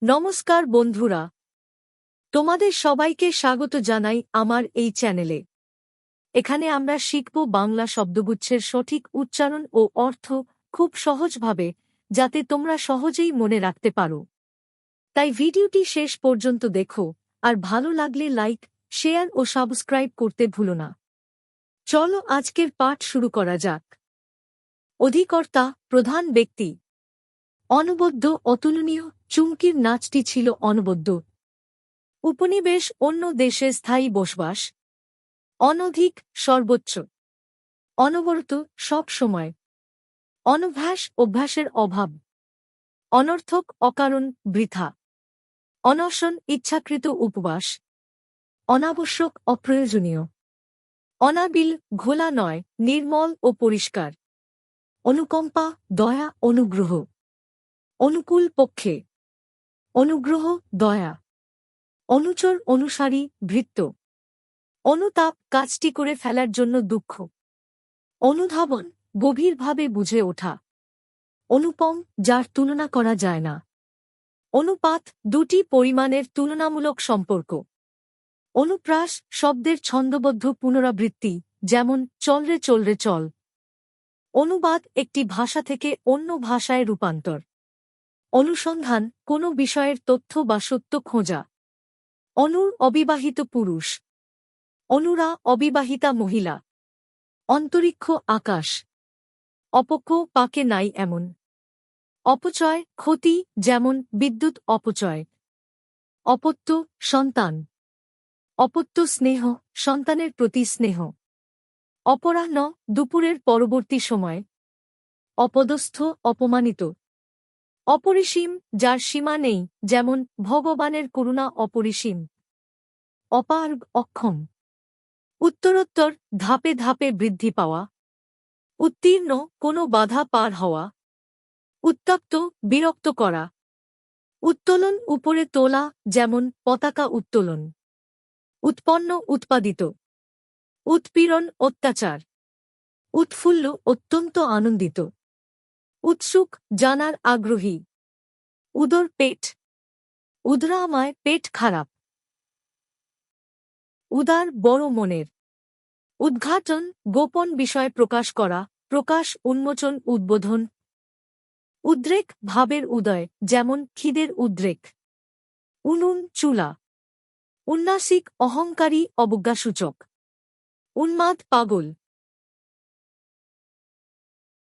নমস্কার বন্ধুরা, তোমাদের সবাইকে স্বাগত জানাই আমার এই চ্যানেলে। এখানে আমরা শিখব বাংলা শব্দগুচ্ছের সঠিক উচ্চারণ ও অর্থ খুব সহজভাবে, যাতে তোমরা সহজেই মনে রাখতে পারো। তাই ভিডিওটি শেষ পর্যন্ত দেখো, আর ভালো লাগলে লাইক, শেয়ার ও সাবস্ক্রাইব করতে ভুলো না। চলো আজকের পাঠ শুরু করা যাক। অধিকর্তা, প্রধান ব্যক্তি। অনবদ্য, অতুলনীয়। চুমকির নাচটি ছিল অনবদ্য। উপনিবেশ, অন্য দেশে স্থায়ী বসবাস। অনধিক, সর্বোচ্চ। অনবরত, সব সময়। অনভ্যাস, অভ্যাসের অভাব। অনর্থক, অকারণ, বৃথা। অনশন, ইচ্ছাকৃত উপবাস। অনাবশ্যক, অপ্রয়োজনীয়। অনাবিল, ঘোলা নয়, নির্মল ও পরিষ্কার। অনুকম্পা, দয়া, অনুগ্রহ। অনুকূল পক্ষে। অনুগ্রহ, দয়া। অনুচর, অনুসারী, ভৃত্য। অনুতাপ, কাজটি করে ফেলার জন্য দুঃখ। অনুধাবন, গভীরভাবে বুঝে ওঠা। অনুপম, যার তুলনা করা যায় না। অনুপাত, দুটি পরিমাণের তুলনামূলক সম্পর্ক। অনুপ্রাস, শব্দের ছন্দবদ্ধ পুনরাবৃত্তি, যেমন চলরে চলরে চল। অনুবাদ, একটি ভাষা থেকে অন্য ভাষায় রূপান্তর। অনুসন্ধান, কোনো বিষয়ের তথ্য বা সত্য খোঁজা। অনুর, অবিবাহিত পুরুষ। অনুরা, অবিবাহিতা মহিলা। অন্তরিক্ষ, আকাশ। অপক্ষ, পাকে নাই এমন। অপচয়, ক্ষতি, যেমন বিদ্যুৎ অপচয়। অপত্য, সন্তান। অপত্য, স্নেহ, সন্তানের প্রতি স্নেহ। অপরাহ্ন, দুপুরের পরবর্তী সময়। অপদস্থ, অপমানিত। অপরিসীম, যার সীমা নেই, যেমন ভগবানের করুণা অপরিসীম। অপার্গ, অক্ষম। উত্তরোত্তর, ধাপে ধাপে বৃদ্ধি পাওয়া। উত্তীর্ণ, কোনো বাধা পার হওয়া। উত্তপ্ত, বিরক্ত করা। উত্তোলন, উপরে তোলা, যেমন পতাকা উত্তোলন। উৎপন্ন, উৎপাদিত। উৎপীড়ন, অত্যাচার। উৎফুল্ল, অত্যন্ত আনন্দিত। উৎসুক, জানার আগ্রহী। উদর, পেট। উদরাময়, পেট খারাপ। উদার, বড় মনের। উদ্ঘাটন, গোপন বিষয় প্রকাশ করা, প্রকাশ, উন্মোচন, উদ্বোধন। উদ্রেক, ভাবের উদয়, যেমন খিদের উদ্রেক। উনুন, চুলা। উন্নাসিক, অহংকারী, অবজ্ঞাসূচক। উন্মাদ, পাগল।